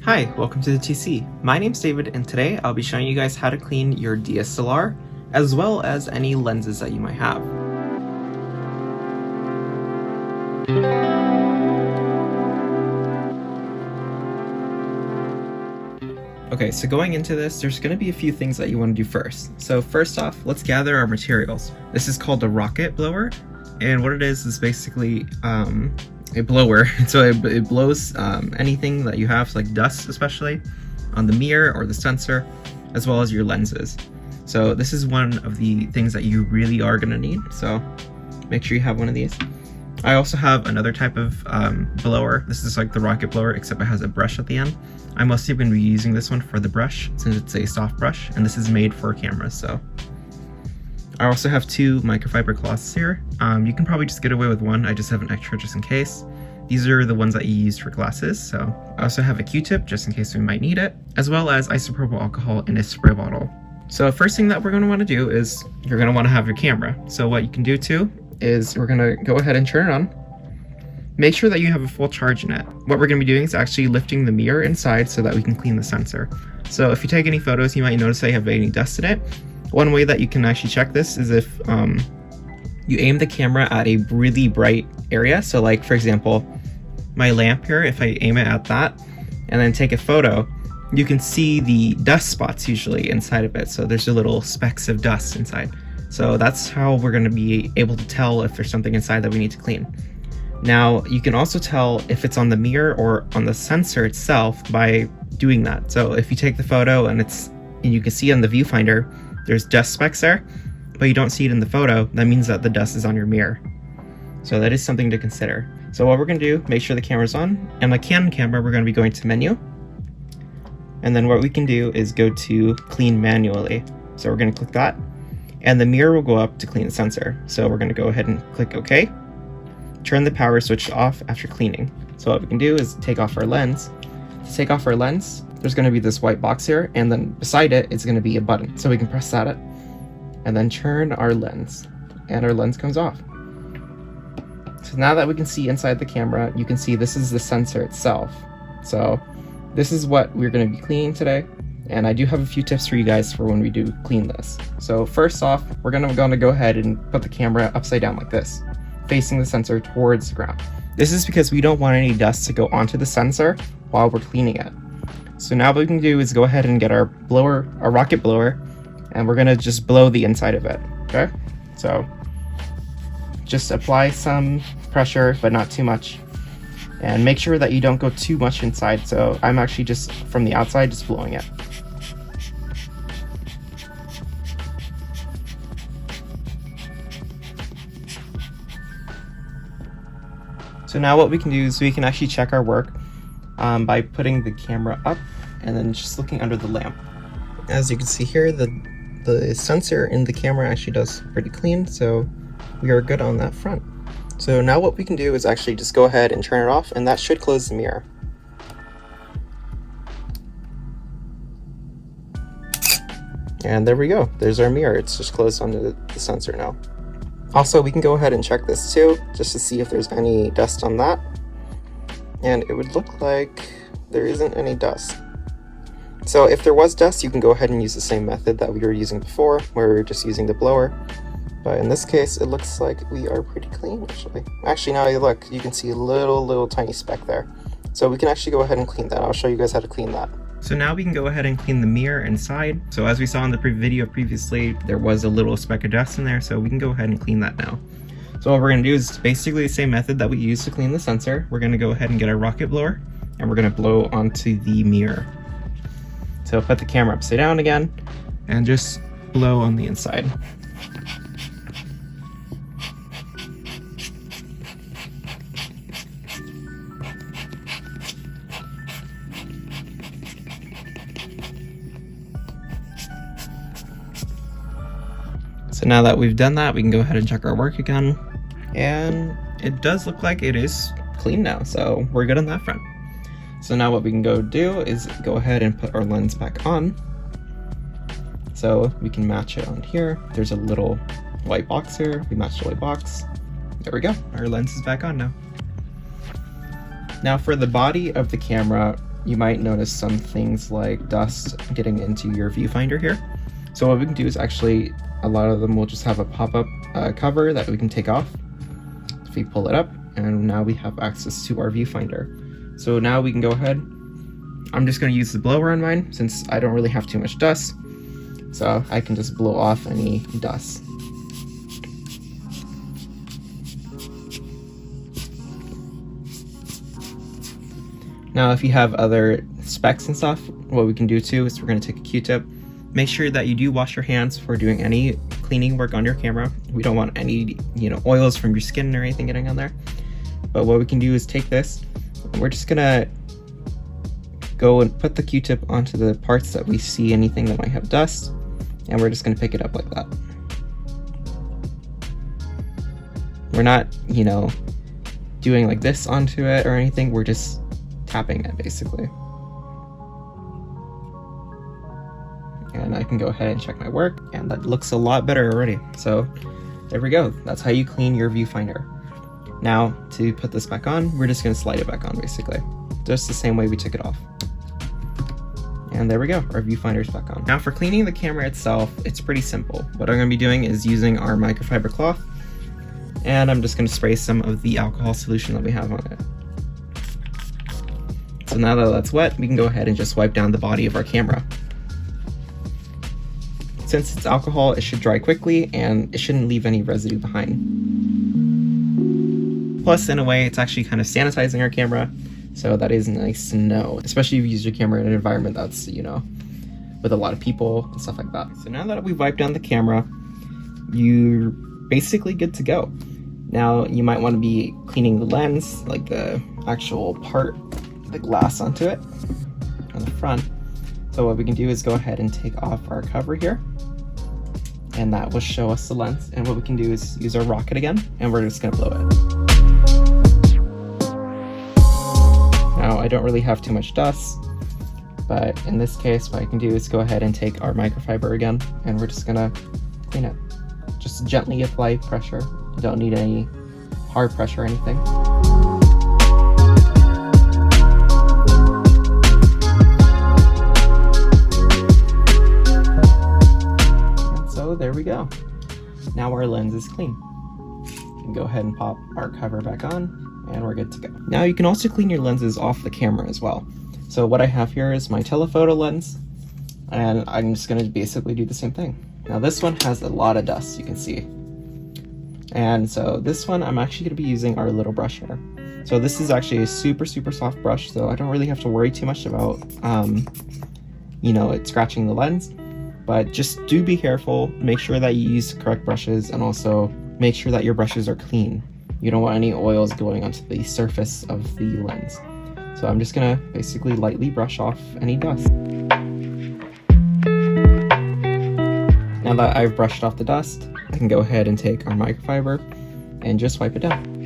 Hi, welcome to the TC. My name's David, and today I'll be showing you guys how to clean your DSLR, as well as any lenses that you might have. Okay, so going into this, there's going to be a few things that you want to do first. So first off, let's gather our materials. This is called a rocket blower, and what it is basically a blower. So it blows anything that you have, like dust especially, on the mirror or the sensor, as well as your lenses. So this is one of the things that you really are going to need, so make sure you have one of these. I also have another type of blower. This is like the rocket blower, except it has a brush at the end. I'm mostly going to be using this one for the brush, since it's a soft brush, and this is made for cameras. So I also have two microfiber cloths here. You can probably just get away with one. I just have an extra just in case. These are the ones that you use for glasses. So I also have a Q-tip just in case we might need it, as well as isopropyl alcohol in a spray bottle. So first thing that we're going to want to do is you're going to want to have your camera. So what you can do too is we're going to go ahead and turn it on. Make sure that you have a full charge in it. What we're going to be doing is actually lifting the mirror inside so that we can clean the sensor. So if you take any photos, you might notice that you have any dust in it. One way that you can actually check this is if you aim the camera at a really bright area. So like, for example, my lamp here, if I aim it at that and then take a photo, you can see the dust spots usually inside of it. So there's a little specks of dust inside. So that's how we're going to be able to tell if there's something inside that we need to clean. Now, you can also tell if it's on the mirror or on the sensor itself by doing that. So if you take the photo and you can see on the viewfinder, there's dust specks there, but you don't see it in the photo, that means that the dust is on your mirror. So that is something to consider. So what we're going to do, make sure the camera's on. And my Canon camera, we're going to be going to menu. And then what we can do is go to clean manually. So we're going to click that. And the mirror will go up to clean the sensor. So we're going to go ahead and click OK. Turn the power switch off after cleaning. So what we can do is take off our lens. To take off our lens, there's going to be this white box here, and then beside it, it's going to be a button. So we can press that and then turn our lens, and our lens comes off. So now that we can see inside the camera, you can see this is the sensor itself. So this is what we're going to be cleaning today. And I do have a few tips for you guys for when we do clean this. So first off, we're going to go ahead and put the camera upside down like this, facing the sensor towards the ground. This is because we don't want any dust to go onto the sensor while we're cleaning it. So now what we can do is go ahead and get our rocket blower, and we're going to just blow the inside of it. Okay, so just apply some pressure, but not too much, and make sure that you don't go too much inside. So I'm actually just from the outside just blowing it. So now what we can do is we can actually check our work by putting the camera up and then just looking under the lamp. As you can see here, the sensor in the camera actually does pretty clean, so we are good on that front. So now what we can do is actually just go ahead and turn it off, and that should close the mirror. And there we go, there's our mirror. It's just closed onto the sensor now. Also, we can go ahead and check this too, just to see if there's any dust on that. And it would look like there isn't any dust. So if there was dust, you can go ahead and use the same method that we were using before, where we were just using the blower. But in this case, it looks like we are pretty clean, actually. Actually, now you look, you can see a little tiny speck there. So we can actually go ahead and clean that. I'll show you guys how to clean that. So now we can go ahead and clean the mirror inside. So as we saw in the video previously, there was a little speck of dust in there, so we can go ahead and clean that now. So what we're going to do is basically the same method that we used to clean the sensor. We're going to go ahead and get our rocket blower, and we're going to blow onto the mirror. So put the camera upside down again, and just blow on the inside. So now that we've done that, we can go ahead and check our work again. And it does look like it is clean now, so we're good on that front. So now what we can go do is go ahead and put our lens back on. So we can match it on here. There's a little white box here. We match the white box. There we go. Our lens is back on now. Now for the body of the camera, you might notice some things like dust getting into your viewfinder here. So what we can do is actually, a lot of them will just have a pop-up cover that we can take off if we pull it up, and now we have access to our viewfinder. So now we can go ahead. I'm just going to use the blower on mine since I don't really have too much dust, so I can just blow off any dust. Now if you have other specks and stuff, what we can do too is we're going to take a Q-tip. Make sure that you do wash your hands before doing any cleaning work on your camera. We don't want any, oils from your skin or anything getting on there. But what we can do is take this, we're just gonna go and put the Q-tip onto the parts that we see anything that might have dust, and we're just gonna pick it up like that. We're not, doing like this onto it or anything, we're just tapping it basically. And I can go ahead and check my work, and that looks a lot better already. So there we go, that's how you clean your viewfinder. Now to put this back on, we're just going to slide it back on basically, just the same way we took it off. And there we go, our viewfinder's back on. Now for cleaning the camera itself, it's pretty simple. What I'm going to be doing is using our microfiber cloth, and I'm just going to spray some of the alcohol solution that we have on it. So now that that's wet, we can go ahead and just wipe down the body of our camera. Since it's alcohol, it should dry quickly and it shouldn't leave any residue behind. Plus, in a way, it's actually kind of sanitizing our camera, so that is nice to know, especially if you use your camera in an environment that's, with a lot of people and stuff like that. So now that we've wiped down the camera, you're basically good to go. Now, you might want to be cleaning the lens, like the actual part, the glass onto it on the front. So what we can do is go ahead and take off our cover here, and that will show us the lens. And what we can do is use our rocket again, and we're just gonna blow it. Now I don't really have too much dust, but in this case what I can do is go ahead and take our microfiber again, and we're just gonna clean it. Just gently apply pressure. You don't need any hard pressure or anything. There we go. Now our lens is clean. You can go ahead and pop our cover back on, and we're good to go. Now you can also clean your lenses off the camera as well. So what I have here is my telephoto lens, and I'm just going to basically do the same thing. Now this one has a lot of dust, you can see. And so this one, I'm actually going to be using our little brush here. So this is actually a super soft brush, so I don't really have to worry too much about, it scratching the lens. But just do be careful, make sure that you use the correct brushes, and also make sure that your brushes are clean. You don't want any oils going onto the surface of the lens. So I'm just gonna basically lightly brush off any dust. Now that I've brushed off the dust, I can go ahead and take our microfiber and just wipe it down.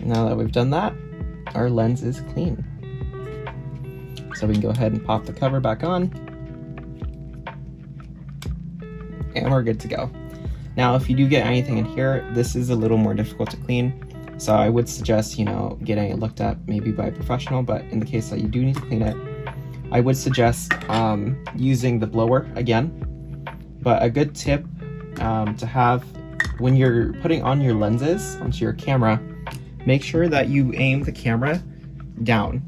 Now that we've done that, our lens is clean. So we can go ahead and pop the cover back on, and we're good to go. Now, if you do get anything in here, this is a little more difficult to clean. So I would suggest, getting it looked at maybe by a professional, but in the case that you do need to clean it, I would suggest using the blower again. But a good tip to have when you're putting on your lenses onto your camera, make sure that you aim the camera down.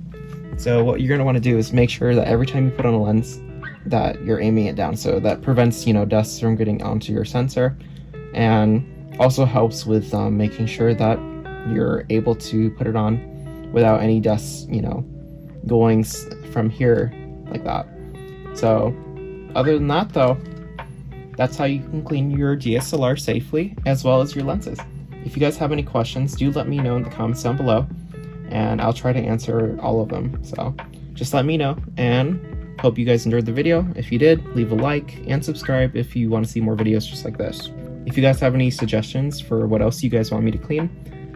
So what you're going to want to do is make sure that every time you put on a lens that you're aiming it down. So that prevents, dust from getting onto your sensor, and also helps with making sure that you're able to put it on without any dust, going from here like that. So other than that though, that's how you can clean your DSLR safely, as well as your lenses. If you guys have any questions, do let me know in the comments down below, and I'll try to answer all of them. So just let me know, and hope you guys enjoyed the video. If you did, leave a like and subscribe if you want to see more videos just like this. If you guys have any suggestions for what else you guys want me to clean,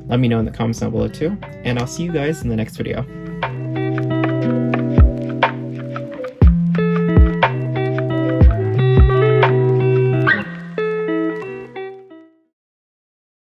let me know in the comments down below too, and I'll see you guys in the next video.